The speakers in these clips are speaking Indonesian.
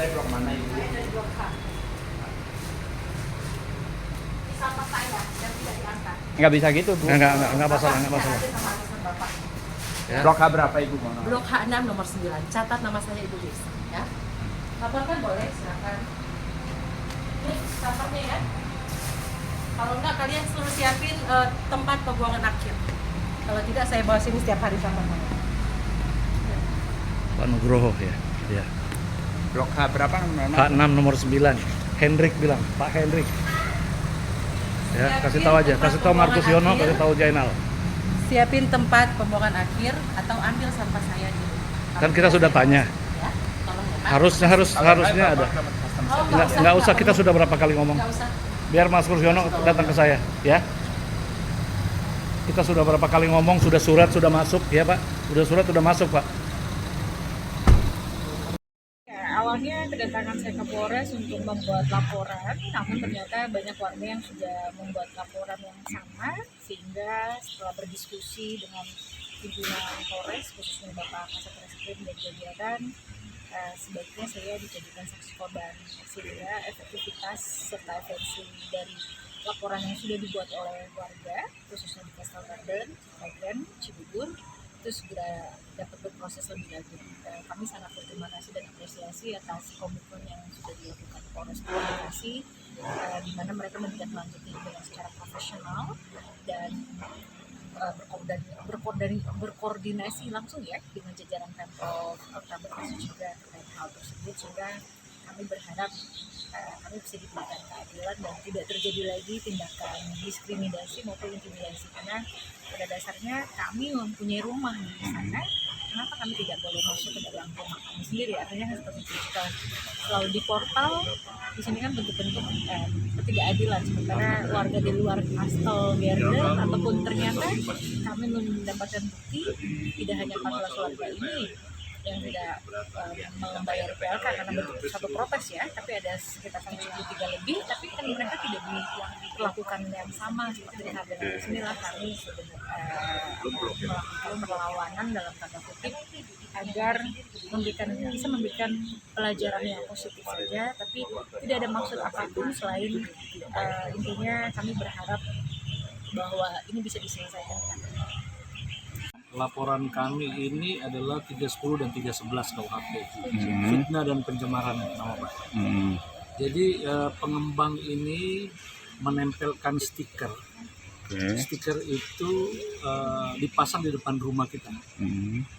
dari blok mana Ibu? Saya dari blok H. Ini sampah saya yang tidak diangkat. Nggak bisa gitu Bu. Enggak masalah, enggak masalah. Ada nama atasan Bapak. Ya. Blok H berapa Ibu? Mohon maaf. Blok H6 nomor 9. Catat nama saya Ibu Desa, ya. Laporkan boleh, silakan. Ini sampahnya ya. Kalau enggak kalian suruh siapin tempat pembuangan akhir. Kalau tidak saya bawa sini setiap hari sampah. Pak Nugroho ya. Ya. Blok H berapa? Pak 6 nomor 9. Hendrik bilang, Pak Hendrik. Ya, kasih tahu aja, kasih tahu Markus Yono, kasih tahu Jainal. Siapin tempat pembuangan akhir atau ambil sampah saya dulu. Kan kita sudah tanya. Ya, tolong ya, Pak. Harusnya ada. Oh, Enggak usah, kita sudah berapa kali ngomong. Nggak usah. Biar Mas Kursiono datang ke saya, ya. Kita sudah berapa kali ngomong, sudah surat sudah masuk, ya Pak. Surat sudah masuk, Pak. Ya, awalnya kedatangan saya ke Polres untuk membuat laporan, namun ternyata banyak warga yang sudah membuat laporan yang sama, sehingga setelah berdiskusi dengan pimpinan Polres, khususnya Bapak Kasat Reskrim dan jajaran, sebaiknya saya dijadikan saksi korban, sehingga efektivitas serta esensi dari laporan yang sudah dibuat oleh warga, khususnya di Castle Garden, Sragen, Cibubur, itu segera dapat berproses lebih lanjut. Kami sangat berterima kasih dan apresiasi atas komitmen yang sudah dilakukan Polres Bekasi, di mana mereka menindaklanjuti dengan secara profesional dan berkoordinasi langsung ya dengan jajaran Pemprov Kota Bekasi juga terkait hal tersebut, sehingga kami berharap kami bisa diberikan keadilan dan tidak terjadi lagi tindakan diskriminasi maupun intimidasi, karena pada dasarnya kami mempunyai rumah di sana, kenapa kami tidak boleh masuk ke dalam rumah kami sendiri? Artinya kan seperti itu. Kita selalu di portal, di sini kan bentuk-bentuk ketidakadilan, sementara warga di luar Castle Garden ataupun ternyata kami mendapatkan bukti tidak hanya 14 warga ini yang tidak membayar PLK karena bentuk satu protes ya, tapi ada sekitar 73 lebih, tapi kan mereka tidak diperlakukan yang sama seperti hal dengan disinilah kami melakukan perlawanan dalam tanda kutip agar bisa memberikan pelajaran yang positif saja, tapi tidak ada maksud apapun selain intinya kami berharap bahwa ini bisa diselesaikan dengan baik. Laporan kami ini adalah 310 dan 311 KUHP, fitnah dan pencemaran nama baik. Jadi pengembang ini menempelkan stiker. Stiker itu dipasang di depan rumah kita,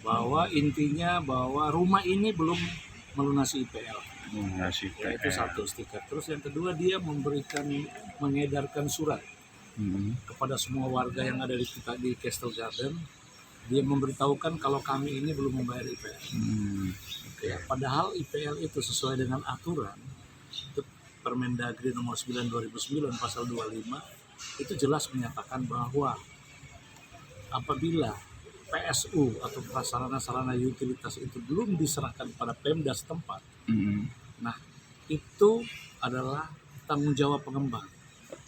bahwa intinya bahwa rumah ini belum melunasi IPL. Itu satu stiker. Terus yang kedua, dia mengedarkan surat kepada semua warga yang ada di Castle Garden. Dia memberitahukan kalau kami ini belum membayar IPL. Padahal IPL itu sesuai dengan aturan itu Permendagri nomor 9 2009 pasal 25 itu jelas menyatakan bahwa apabila PSU atau prasarana-sarana utilitas itu belum diserahkan pada Pemda setempat, nah itu adalah tanggung jawab pengembang.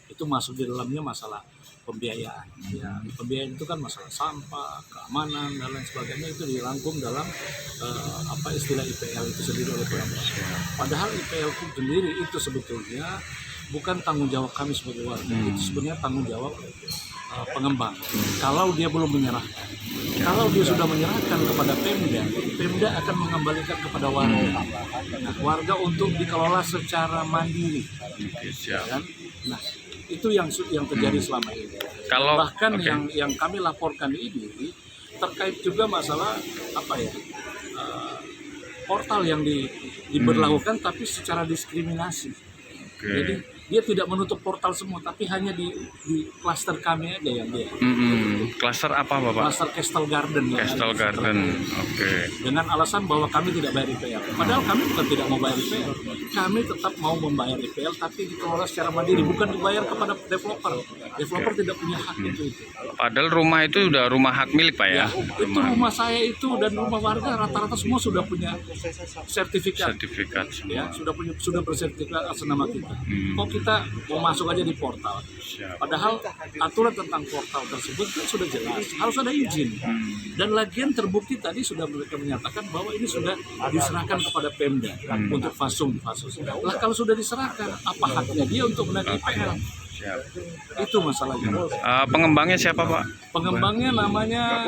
Itu masuk di dalamnya masalah pembiayaan. Ya, pembiayaan itu kan masalah sampah, keamanan dan lain sebagainya, itu dirangkum dalam istilah IPL itu sendiri oleh Pemda. Padahal IPL itu sendiri itu sebetulnya bukan tanggung jawab kami sebagai warga, itu sebenarnya tanggung jawab pengembang. Kalau dia belum menyerahkan, kalau dia sudah menyerahkan kepada Pemda, Pemda akan mengembalikan kepada warga. Nah, warga untuk dikelola secara mandiri. Kan? Nah, itu yang terjadi selama ini. Bahkan yang kami laporkan ini terkait juga masalah portal yang diberlakukan tapi secara diskriminasi. Jadi dia tidak menutup portal semua, tapi hanya di klaster kami aja yang dia. Klaster apa Bapak? Klaster Castle Garden. Castle Garden. Dengan alasan bahwa kami tidak bayar IPL. Padahal kami bukan tidak mau bayar IPL. Kami tetap mau membayar IPL, tapi dikelola secara mandiri, bukan dibayar kepada developer. Developer tidak punya hak itu. Padahal rumah itu udah rumah hak milik Pak ya? Itu rumah saya itu dan rumah warga rata-rata semua sudah punya sertifikat. Sertifikat semua. Ya, sudah bersertifikat atas nama kita. Kok kita mau masuk aja di portal. Padahal aturan tentang portal tersebut kan sudah jelas, harus ada izin. Dan lagian terbukti tadi sudah mereka menyatakan bahwa ini sudah diserahkan kepada Pemda untuk fasum fasus. Lah kalau sudah diserahkan, apa haknya dia untuk menagih IPL? Itu masalahnya. Pengembangnya siapa Pak? Pengembangnya namanya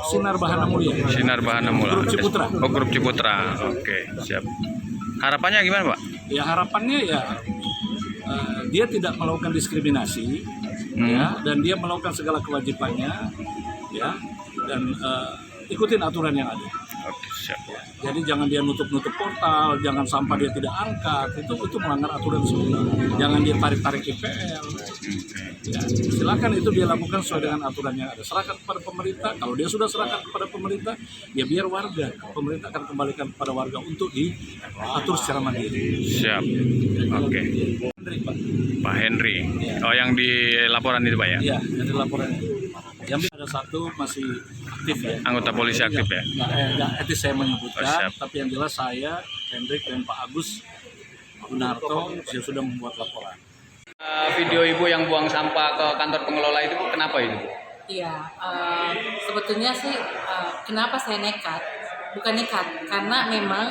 Sinar Bahana Mulia. Sinar Bahana Mulia. Grup Ciputra. Oh, Grup Ciputra. Oke, siap. Harapannya gimana Pak? Ya harapannya ya dia tidak melakukan diskriminasi, ya, dan dia melakukan segala kewajibannya, ya, dan ikutin aturan yang ada. Oke, siap. Jadi jangan dia nutup portal, jangan sampah dia tidak angkat, itu melanggar aturan semua. Jangan dia tarik IPL. Ya, silakan itu dia lakukan sesuai dengan aturan yang ada. Serahkan kepada pemerintah. Kalau dia sudah serahkan kepada pemerintah, ya biar warga. Pemerintah akan kembalikan kepada warga untuk diatur secara mandiri. Siap. Oke. Henry, Pak. Pak Henry. Oh, yang di laporan itu Pak ya? Iya, ada laporan. Yang ada satu masih aktif ya. Anggota polisi aktif ya? Nggak etis saya menyebutkan, Oh, siap. tapi yang jelas saya, Hendrik dan Pak Agus Gunarto sudah membuat laporan. Video ibu yang buang sampah ke kantor pengelola itu Bu, kenapa itu Bu? Iya, sebetulnya sih kenapa saya nekat? Bukan nekat, karena memang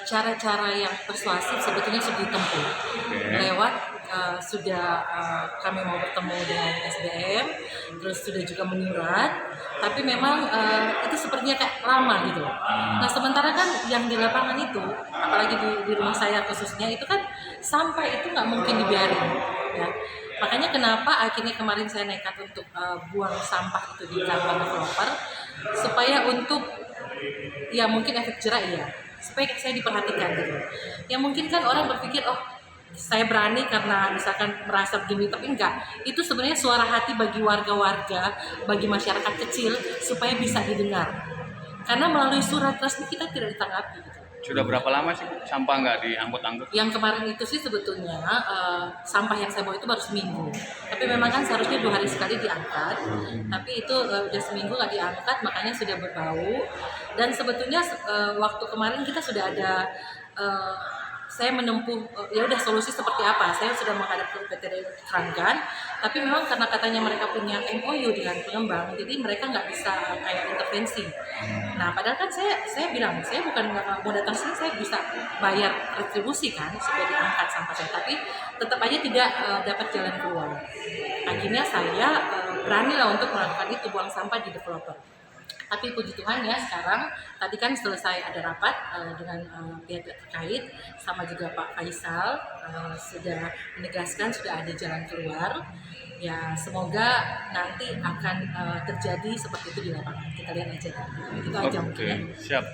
cara-cara yang persuasif sebetulnya sudah ditempuh. Lewat sudah kami mau bertemu dengan SDM, terus sudah juga menyurat, tapi memang itu sepertinya kayak lama gitu. Nah sementara kan yang di lapangan itu, apalagi di rumah saya khususnya itu kan sampah itu nggak mungkin dibiarin, ya. Makanya kenapa akhirnya kemarin saya nekat untuk buang sampah itu di kantor developer, supaya untuk ya mungkin efek jerak ya, supaya saya diperhatikan gitu. Ya mungkin kan orang berpikir oh saya berani karena misalkan merasa begini, tapi enggak. Itu sebenarnya suara hati bagi warga-warga, bagi masyarakat kecil supaya bisa didengar. Karena melalui surat resmi kita tidak ditanggapi. Gitu. Sudah berapa lama sih Bu, sampah nggak diangkut-angkut? Yang kemarin itu sih sebetulnya sampah yang saya bawa itu baru seminggu. Tapi memang kan seharusnya 2 hari sekali diangkat. Tapi itu udah seminggu nggak diangkat, makanya sudah berbau. Dan sebetulnya waktu kemarin kita sudah ada saya menempuh ya udah solusi seperti apa. Saya sudah menghadap ke PT Keranggan, tapi memang karena katanya mereka punya MOU dengan pengembang, jadi mereka nggak bisa kayak intervensi. Nah, padahal kan saya bilang saya bukan nggak mau datang sini, saya bisa bayar retribusi kan supaya diangkat sampah saya, tapi tetap aja tidak dapat jalan keluar. Akhirnya saya beranilah untuk melakukan itu, buang sampah di developer. Tapi puji Tuhan ya sekarang tadi kan selesai ada rapat dengan pihak terkait sama juga Pak Faisal sudah menegaskan sudah ada jalan keluar. Ya semoga nanti akan terjadi seperti itu di lapangan. Kita lihat aja. Itu aja mungkin ya. Siap.